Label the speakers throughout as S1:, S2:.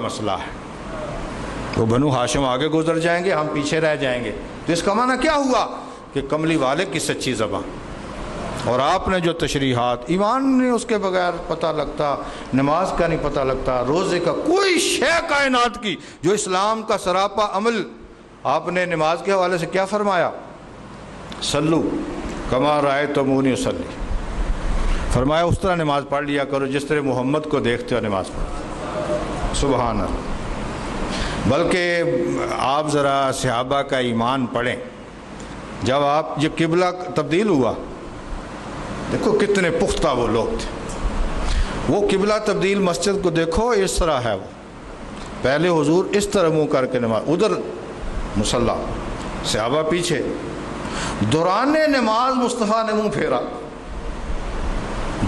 S1: مسئلہ ہے، تو بنو ہاشم آگے گزر جائیں گے، ہم پیچھے رہ جائیں گے۔ تو اس کا معنی کیا ہوا کہ کملی والے کی سچی زبان، اور آپ نے جو تشریحات، ایمان نہیں اس کے بغیر پتہ لگتا، نماز کا نہیں پتہ لگتا، روزے کا، کوئی شے کائنات کی جو اسلام کا سراپا عمل۔ آپ نے نماز کے حوالے سے کیا فرمایا؟ صلو کما رأیتمونی اصلی، فرمایا اس طرح نماز پڑھ لیا کرو جس طرح محمد کو دیکھتے ہو نماز پڑھ۔ سبحان اللہ۔ بلکہ آپ ذرا صحابہ کا ایمان پڑھیں، جب آپ یہ قبلہ تبدیل ہوا، دیکھو کتنے پختہ وہ لوگ تھے، وہ قبلہ تبدیل مسجد کو دیکھو اس طرح ہے، وہ پہلے حضور اس طرح منہ کر کے نماز، ادھر مصلی، صحابہ پیچھے، دوران نماز مصطفیٰ نے منہ پھیرا،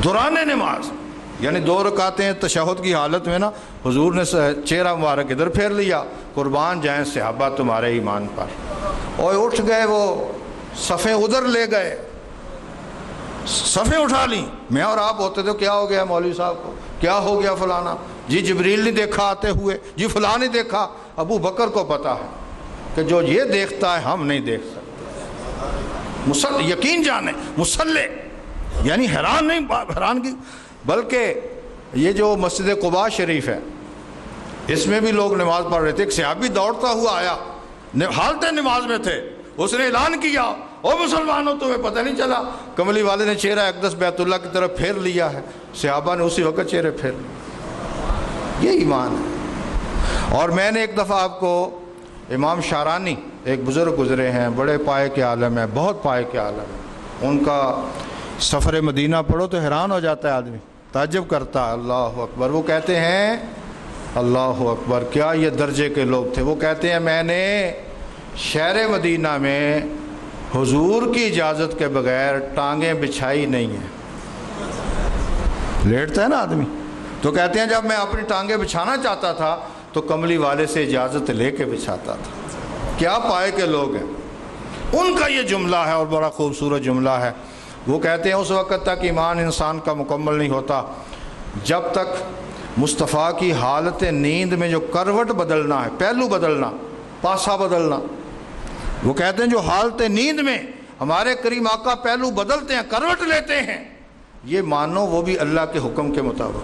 S1: دوران نماز، یعنی 2 رکعتیں تشہد کی حالت میں نا حضور نے چہرہ مبارک ادھر پھیر لیا، قربان جائیں صحابہ تمہارے ایمان پر، اور اٹھ گئے، وہ صفیں ادھر لے گئے، صفیں اٹھا لیں۔ میں اور آپ ہوتے تو کیا ہو گیا مولوی صاحب کو، کیا ہو گیا فلانا، جی جبریل نہیں دیکھا آتے ہوئے، جی فلاں نہیں دیکھا۔ ابو بکر کو پتا ہے کہ جو یہ دیکھتا ہے ہم نہیں دیکھ سکتے، یقین جانے، مسلح، یعنی حیران نہیں، حیران کی، بلکہ یہ جو مسجد قباء شریف ہے اس میں بھی لوگ نماز پڑھ رہے تھے، ایک صحابی دوڑتا ہوا آیا، حالت نماز میں تھے، اس نے اعلان کیا، او مسلمانوں تمہیں پتہ نہیں چلا؟ کملی والے نے چہرہ اقدس بیت اللہ کی طرف پھیر لیا ہے، صحابہ نے اسی وقت چہرے پھیر لیے۔ یہ ایمان ہے۔ اور میں نے ایک دفعہ آپ کو، امام شارانی ایک بزرگ گزرے ہیں، بڑے پائے کے عالم ہیں، بہت پائے کے عالم ہیں، ان کا سفر مدینہ پڑھو تو حیران ہو جاتا ہے آدمی، تعجب کرتا ہے، اللہ اکبر۔ وہ کہتے ہیں اللہ اکبر، کیا یہ درجے کے لوگ تھے۔ وہ کہتے ہیں میں نے شہر مدینہ میں حضور کی اجازت کے بغیر ٹانگیں بچھائی نہیں ہیں۔ لیٹتا ہے نا آدمی، تو کہتے ہیں جب میں اپنی ٹانگیں بچھانا چاہتا تھا تو کملی والے سے اجازت لے کے بچھاتا تھا۔ کیا پائے کے لوگ ہیں۔ ان کا یہ جملہ ہے اور بڑا خوبصورت جملہ ہے۔ وہ کہتے ہیں اس وقت تک ایمان انسان کا مکمل نہیں ہوتا جب تک مصطفیٰ کی حالت نیند میں جو کروٹ بدلنا ہے، پہلو بدلنا، پاسا بدلنا، وہ کہتے ہیں جو حالت نیند میں ہمارے کریم آقا پہلو بدلتے ہیں، کروٹ لیتے ہیں، یہ مانو وہ بھی اللہ کے حکم کے مطابق،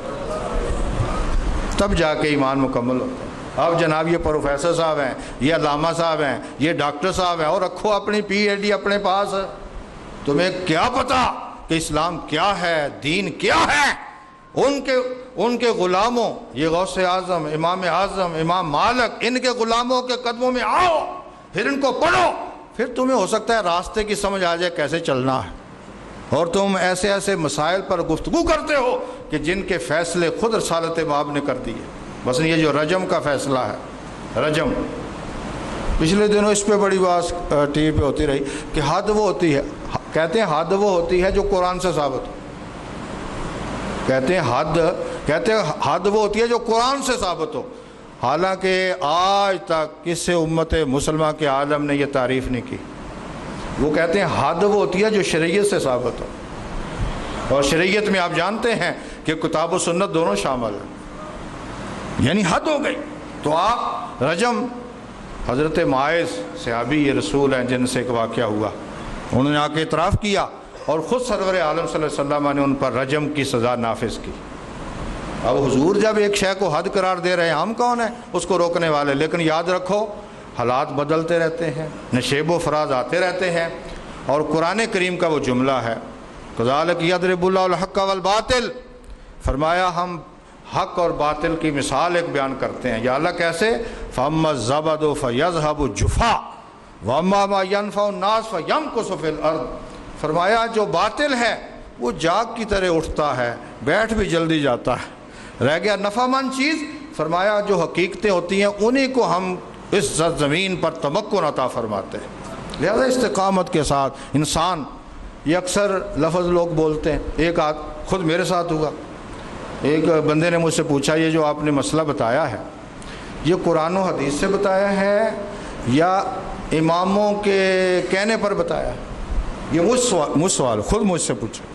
S1: تب جا کے ایمان مکمل ہوتا ہے۔ اب جناب یہ پروفیسر صاحب ہیں، یہ علامہ صاحب ہیں، یہ ڈاکٹر صاحب ہیں، اور رکھو اپنی پی ایچ ڈی اپنے پاس، تمہیں کیا پتا کہ اسلام کیا ہے، دین کیا ہے۔ ان کے غلاموں، یہ غوث اعظم، امام اعظم، امام مالک، ان کے غلاموں کے قدموں میں آؤ، پھر ان کو پڑھو، پھر تمہیں ہو سکتا ہے راستے کی سمجھ آ جائے کیسے چلنا ہے۔ اور تم ایسے ایسے مسائل پر گفتگو کرتے ہو کہ جن کے فیصلے خود رسالت باب نے کر دیے۔ بس یہ جو رجم کا فیصلہ ہے، رجم، پچھلے دنوں اس پہ بڑی بات ٹی وی پہ ہوتی رہی کہ حد وہ ہوتی ہے، کہتے ہیں حد وہ ہوتی ہے جو قرآن سے ثابت ہو، کہتے ہیں حد وہ ہوتی ہے جو قرآن سے ثابت ہو، حالانکہ آج تک کسی امت مسلمہ کے عالم نے یہ تعریف نہیں کی۔ وہ کہتے ہیں حد وہ ہوتی ہے جو شریعت سے ثابت ہو، اور شریعت میں آپ جانتے ہیں کہ کتاب و سنت دونوں شامل ہیں، یعنی حد ہو گئی۔ تو آپ رجم، حضرت معاذ صحابی یہ رسول ہیں جن سے ایک واقعہ ہوا، انہوں نے آ کے اعتراف کیا اور خود سرور عالم صلی اللہ علیہ وسلم نے ان پر رجم کی سزا نافذ کی۔ اب حضور جب ایک شے کو حد قرار دے رہے ہیں، ہم کون ہیں اس کو روکنے والے؟ لیکن یاد رکھو حالات بدلتے رہتے ہیں، نشیب و فراز آتے رہتے ہیں، اور قرآن کریم کا وہ جملہ ہے کذالک یضرب اللہ الحق والباطل، فرمایا ہم حق اور باطل کی مثال ایک بیان کرتے ہیں۔ یا اللہ کیسے؟ فَأَمَّا الزَّبَدُ فَيَذْهَبُ جُفَاءً وَأَمَّا مَا يَنْفَعُ النَّاسَ فَيَمْكُثُ فِي الْأَرْضِ، فرمایا جو باطل ہے وہ جاگ کی طرح اٹھتا ہے، بیٹھ بھی جلدی جاتا ہے، رہ گیا نفع مند چیز، فرمایا جو حقیقتیں ہوتی ہیں انہی کو ہم اس زمین پر تمکن عطا فرماتے ہیں۔ لہذا استقامت کے ساتھ انسان، یہ اکثر لفظ لوگ بولتے ہیں، ایک خود میرے ساتھ ہوا، ایک بندے نے مجھ سے پوچھا یہ جو آپ نے مسئلہ بتایا ہے یہ قرآن و حدیث سے بتایا ہے یا اماموں کے کہنے پر بتایا ہے؟ یہ مجھ سوال خود مجھ سے پوچھا،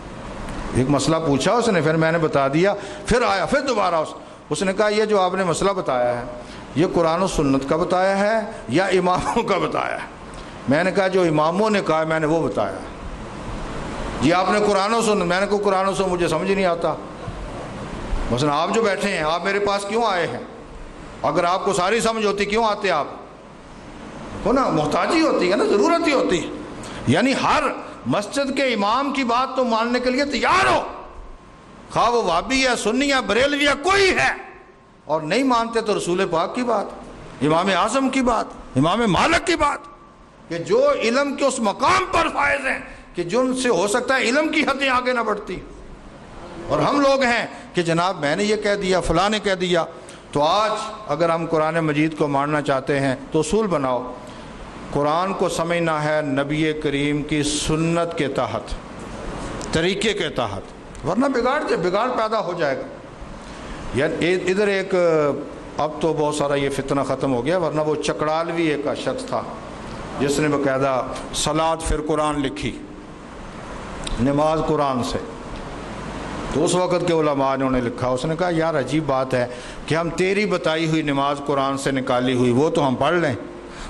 S1: ایک مسئلہ پوچھا اس نے، پھر میں نے بتا دیا، پھر آیا، پھر دوبارہ اس نے کہا یہ جو آپ نے مسئلہ بتایا ہے یہ قرآن و سنت کا بتایا ہے یا اماموں کا بتایا ہے؟ میں نے کہا جو اماموں نے کہا میں نے وہ بتایا ہے۔ یہ آپ نے قرآن و سنت، میں نے کہا قرآن و سنت مجھے سمجھ نہیں آتا، مثلا آپ جو بیٹھے ہیں آپ میرے پاس کیوں آئے ہیں؟ اگر آپ کو ساری سمجھ ہوتی کیوں آتے آپ؟ ہو نا، محتاجی ہوتی ہے نا، ضرورت ہی ہوتی ہے۔ یعنی ہر مسجد کے امام کی بات تو ماننے کے لیے تیار ہو، خواہ وہ وہابی ہے، سنی ہے، بریلوی ہے، کوئی ہے، اور نہیں مانتے تو رسول پاک کی بات، امام اعظم کی بات، امام مالک کی بات، کہ جو علم کے اس مقام پر فائز ہیں کہ جن سے ہو سکتا ہے علم کی حدیں آگے نہ بڑھتی، اور ہم لوگ ہیں کہ جناب میں نے یہ کہہ دیا، فلاں نے کہہ دیا۔ تو آج اگر ہم قرآن مجید کو ماننا چاہتے ہیں تو اصول بناؤ، قرآن کو سمجھنا ہے نبی کریم کی سنت کے تحت، طریقے کے تحت، ورنہ بگاڑ پیدا ہو جائے گا۔ یعنی ادھر ایک، اب تو بہت سارا یہ فتنہ ختم ہو گیا، ورنہ وہ چکڑالوی ایک شخص تھا جس نے باقاعدہ صلاۃ پھر قرآن لکھی، نماز قرآن سے۔ تو اس وقت کے علماء نے انہیں لکھا، اس نے کہا یار عجیب بات ہے کہ ہم تیری بتائی ہوئی نماز قرآن سے نکالی ہوئی وہ تو ہم پڑھ لیں،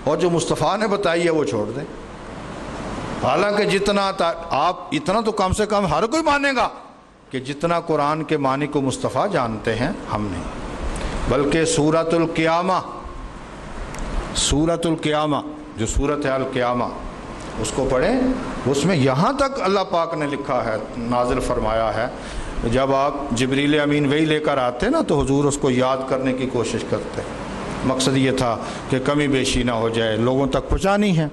S1: اور جو مصطفیٰ نے بتائی ہے وہ چھوڑ دیں۔ حالانکہ جتنا آپ اتنا تو کم سے کم ہر کوئی مانے گا کہ جتنا قرآن کے معنی کو مصطفیٰ جانتے ہیں ہم نہیں، بلکہ سورۃ القیامہ جو سورۃ ہے القیامہ اس کو پڑھیں، اس میں یہاں تک اللہ پاک نے لکھا ہے، نازل فرمایا ہے، جب آپ جبریل امین وہی لے کر آتے نا تو حضور اس کو یاد کرنے کی کوشش کرتے، مقصد یہ تھا کہ کمی بیشی نہ ہو جائے، لوگوں تک پہنچانی ہے۔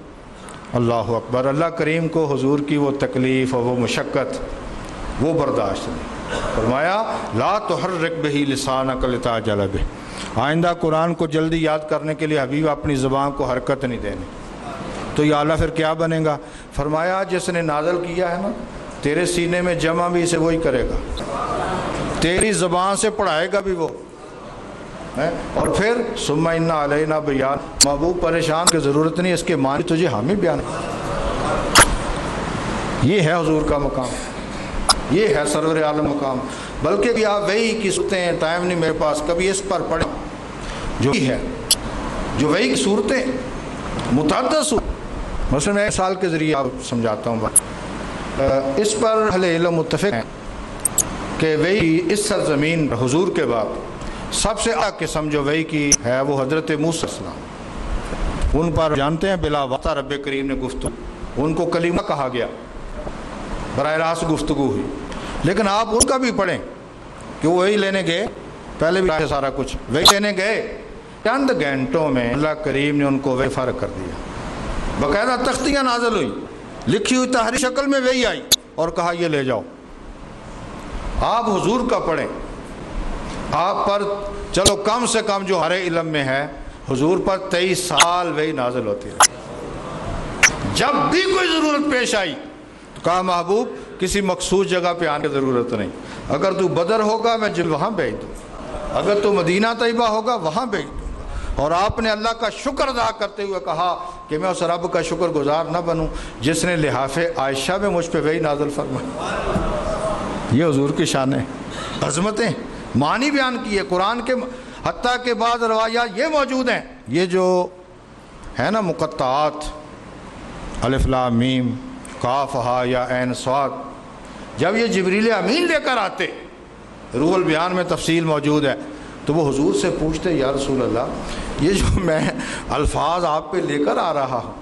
S1: اللہ اکبر، اللہ کریم کو حضور کی وہ تکلیف اور وہ مشقت وہ برداشت نہیں، فرمایا لا تحرک بہ لسانک لتعجل بہ، آئندہ قرآن کو جلدی یاد کرنے کے لیے حبیب اپنی زبان کو حرکت نہیں دینی۔ تو یہ اعلیٰ پھر کیا بنے گا؟ فرمایا جس نے نازل کیا ہے نا تیرے سینے میں جمع بھی اسے وہی کرے گا، تیری زبان سے پڑھائے گا بھی وہ، اور پھر ثم ان علینا بیان، محبوب پریشان کی ضرورت نہیں، اس کے معنی تجھے ہم ہی بیان۔ یہ ہے حضور کا مقام، یہ ہے سرور عالم مقام۔ بلکہ کہ آپ وہی کی صورتیں، ٹائم نہیں میرے پاس، کبھی اس پر پڑھیں جو ہے، جو وہی کی صورتیں متعدد صورت، مثلا میں ایک سال کے ذریعے آپ سمجھاتا ہوں بات، اس پر اہل علم متفق ہیں کہ وہی اس سرزمین حضور کے بعد سب سے اعلیٰ قسم جو وحی کی ہے وہ حضرت موسیٰ علیہ السلام، ان پر جانتے ہیں بلا واسطہ رب کریم نے گفتگو، ان کو کلمہ کہا گیا، براہ راست گفتگو ہوئی، لیکن آپ ان کا بھی پڑھیں کہ وہ وحی لینے گئے، پہلے بھی سارا کچھ وحی لینے گئے، چند گھنٹوں میں اللہ کریم نے ان کو وحی فرق کر دیا، باقاعدہ تختیاں نازل ہوئی، لکھی ہوئی تحریر شکل میں وحی آئی، اور کہا یہ لے جاؤ۔ آپ حضور کا پڑھیں، آپ پر چلو کم سے کم جو ہر علم میں ہے حضور پر 23 سال وحی نازل ہوتی ہے۔ جب بھی کوئی ضرورت پیش آئی تو کہا محبوب کسی مخصوص جگہ پہ آنے کی ضرورت نہیں، اگر تو بدر ہوگا میں وہاں بھیج دوں، اگر تو مدینہ طیبہ ہوگا وہاں بھیج دوں گا۔ اور آپ نے اللہ کا شکر ادا کرتے ہوئے کہا کہ میں اس رب کا شکر گزار نہ بنوں جس نے لحاف عائشہ میں مجھ پہ وحی نازل فرمائی۔ یہ حضور کی شان ہے، عظمتیں معنی بیان کیے قرآن کے، حتیٰ کہ بعض روایات یہ موجود ہیں، یہ جو ہے نا مقطعات الف لام میم کاف ہا یا عین صاد، جب یہ جبریل امین لے کر آتے، روح البیان میں تفصیل موجود ہے، تو وہ حضور سے پوچھتے یا رسول اللہ یہ جو میں الفاظ آپ پہ لے کر آ رہا ہوں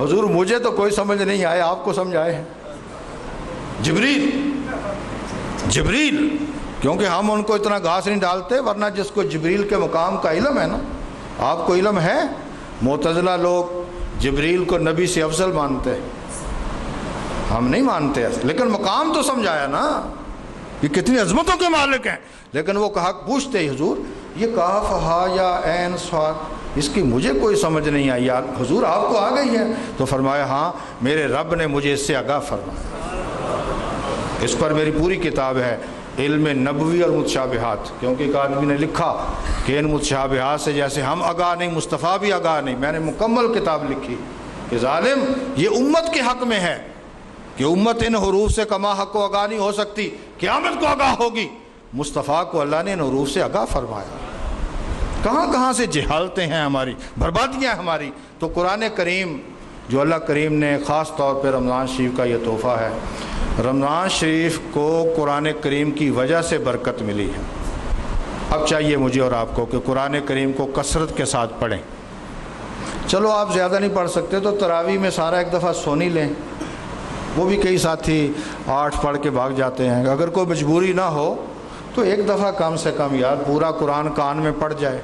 S1: حضور مجھے تو کوئی سمجھ نہیں آئے، آپ کو سمجھ آئے ہیں؟ جبریل کیونکہ ہم ان کو اتنا گھاس نہیں ڈالتے، ورنہ جس کو جبریل کے مقام کا علم ہے نا، آپ کو علم ہے، معتزلہ لوگ جبریل کو نبی سے افضل مانتے، ہم نہیں مانتے ایسے، لیکن مقام تو سمجھایا نا، یہ کتنی عظمتوں کے مالک ہیں، لیکن وہ کہا پوچھتے ہی حضور یہ کاف ہا یا عین صاد اس کی مجھے کوئی سمجھ نہیں آئی یار، حضور آپ کو آ گئی ہے؟ تو فرمایا ہاں میرے رب نے مجھے اس سے آگاہ فرمایا، اس پر میری پوری کتاب ہے علم نبوی اور متشابہات، کیونکہ ایک آدمی نے لکھا کہ ان متشابہات سے جیسے ہم آگاہ نہیں مصطفیٰ بھی آگاہ نہیں، میں نے مکمل کتاب لکھی کہ ظالم یہ امت کے حق میں ہے کہ امت ان حروف سے کما حق کو آگاہ نہیں ہو سکتی، قیامت کو آگاہ ہوگی، مصطفیٰ کو اللہ نے ان حروف سے آگاہ فرمایا. کہاں کہاں سے جہالتیں ہیں ہماری، بربادیاں ہماری. تو قرآن کریم جو اللہ کریم نے خاص طور پہ رمضان شریف کا یہ تحفہ ہے، رمضان شریف کو قرآن کریم کی وجہ سے برکت ملی ہے. اب چاہیے مجھے اور آپ کو کہ قرآن کریم کو کثرت کے ساتھ پڑھیں. چلو آپ زیادہ نہیں پڑھ سکتے تو تراویح میں سارا ایک دفعہ سن ہی لیں. وہ بھی کئی ساتھی 8 پڑھ کے بھاگ جاتے ہیں. اگر کوئی مجبوری نہ ہو تو ایک دفعہ کم سے کم یار پورا قرآن کان میں پڑھ جائے.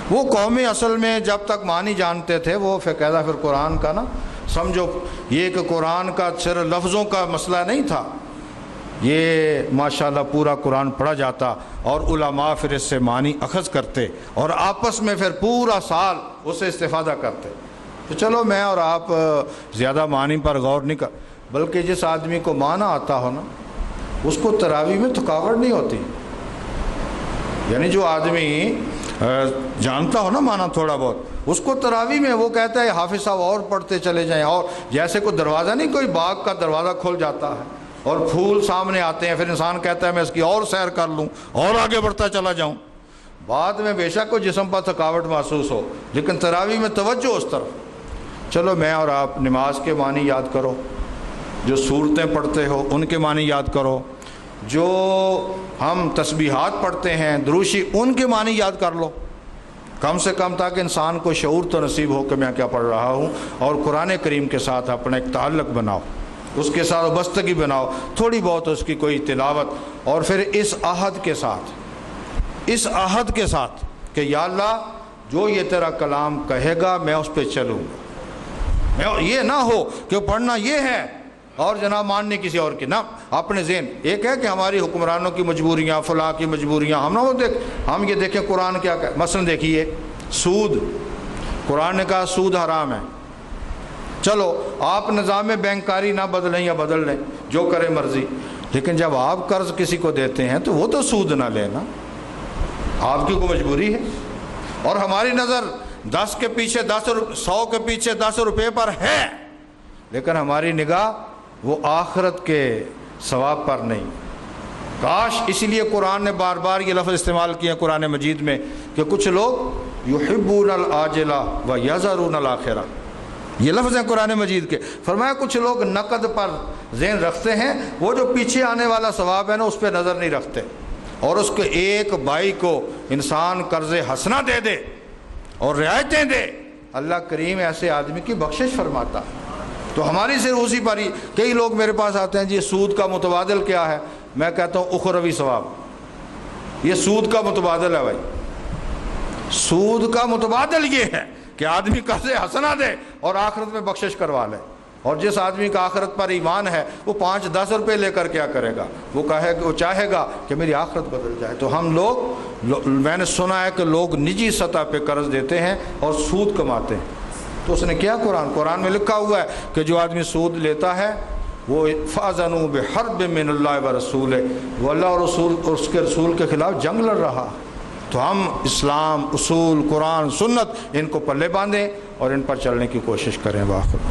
S1: وہ قومیں اصل میں جب تک معنی جانتے تھے وہ فقیدہ پھر قرآن کا نا سمجھو یہ کہ قرآن کا صرف لفظوں کا مسئلہ نہیں تھا، یہ ماشاءاللہ پورا قرآن پڑھا جاتا اور علماء پھر اس سے معنی اخذ کرتے اور آپس میں پھر پورا سال اس سے استفادہ کرتے. تو چلو میں اور آپ زیادہ معنی پر غور نہیں کر، بلکہ جس آدمی کو معنی آتا ہو نا اس کو تراویح میں تھکاوٹ نہیں ہوتی. یعنی جو آدمی جانتا ہو نا معنی تھوڑا بہت، اس کو تراویح میں وہ کہتا ہے حافظ صاحب اور پڑھتے چلے جائیں. اور جیسے کوئی دروازہ نہیں، کوئی باغ کا دروازہ کھل جاتا ہے اور پھول سامنے آتے ہیں، پھر انسان کہتا ہے میں اس کی اور سیر کر لوں اور آگے بڑھتا چلا جاؤں. بعد میں بے شک کوئی جسم پر تھکاوٹ محسوس ہو، لیکن تراویح میں توجہ اس طرف. چلو میں اور آپ نماز کے معنی یاد کرو، جو صورتیں پڑھتے ہو ان کے معنی یاد کرو، جو ہم تسبیحات پڑھتے ہیں دروشی ان کے معنی یاد کر لو کم سے کم، تاکہ انسان کو شعور تو نصیب ہو کہ میں کیا پڑھ رہا ہوں. اور قرآن کریم کے ساتھ اپنا ایک تعلق بناؤ، اس کے ساتھ وابستگی بناؤ، تھوڑی بہت اس کی کوئی تلاوت. اور پھر اس عہد کے ساتھ کہ یا اللہ جو یہ تیرا کلام کہے گا میں اس پہ چلوں گا. یہ نہ ہو کہ پڑھنا یہ ہے اور جناب ماننے کسی اور کی نہ. اپنے ذہن ایک ہے کہ ہماری حکمرانوں کی مجبوریاں، فلاں کی مجبوریاں، ہم یہ دیکھیں قرآن کیا کہ مثلا دیکھیے سود، قرآن نے کہا سود حرام ہے. چلو آپ نظام بینکاری نہ بدلیں یا بدل لیں، جو کرے مرضی، لیکن جب آپ قرض کسی کو دیتے ہیں تو وہ تو سود نہ لینا، آپ کی کوئی مجبوری ہے. اور ہماری نظر 10 کے پیچھے 10، 100 کے پیچھے 10 روپے پر ہے، لیکن ہماری نگاہ وہ آخرت کے ثواب پر نہیں. کاش اسی لیے قرآن نے بار بار یہ لفظ استعمال کیا قرآن مجید میں کہ کچھ لوگ یحبون العاجلہ ویذرون الآخرہ. یہ لفظ ہیں قرآن مجید کے. فرمایا کچھ لوگ نقد پر ذہن رکھتے ہیں، وہ جو پیچھے آنے والا ثواب ہے نا اس پہ نظر نہیں رکھتے. اور اس کے ایک بھائی کو انسان قرض حسنہ دے دے اور رعایتیں دے، اللہ کریم ایسے آدمی کی بخشش فرماتا. تو ہماری صرف اسی پر ہی کئی لوگ میرے پاس آتے ہیں جی سود کا متبادل کیا ہے؟ میں کہتا ہوں اخروی ثواب. یہ سود کا متبادل ہے بھائی، سود کا متبادل یہ ہے کہ آدمی قرض حسنہ دے اور آخرت میں بخشش کروا لے. اور جس آدمی کا آخرت پر ایمان ہے وہ 5-10 روپے لے کر کیا کرے گا؟ وہ چاہے گا کہ میری آخرت بدل جائے. تو ہم لوگ میں نے سنا ہے کہ لوگ نجی سطح پہ قرض دیتے ہیں اور سود کماتے ہیں. تو اس نے کیا قرآن میں لکھا ہوا ہے کہ جو آدمی سود لیتا ہے وہ فَأَذَنُوا بِحَرْبٍ مِّنَ اللَّهِ وَرَسُولِهِ، وہ اللہ اور اس کے رسول کے خلاف جنگ لڑ رہا. تو ہم اسلام، اصول، قرآن، سنت ان کو پلے باندھیں اور ان پر چلنے کی کوشش کریں. واخر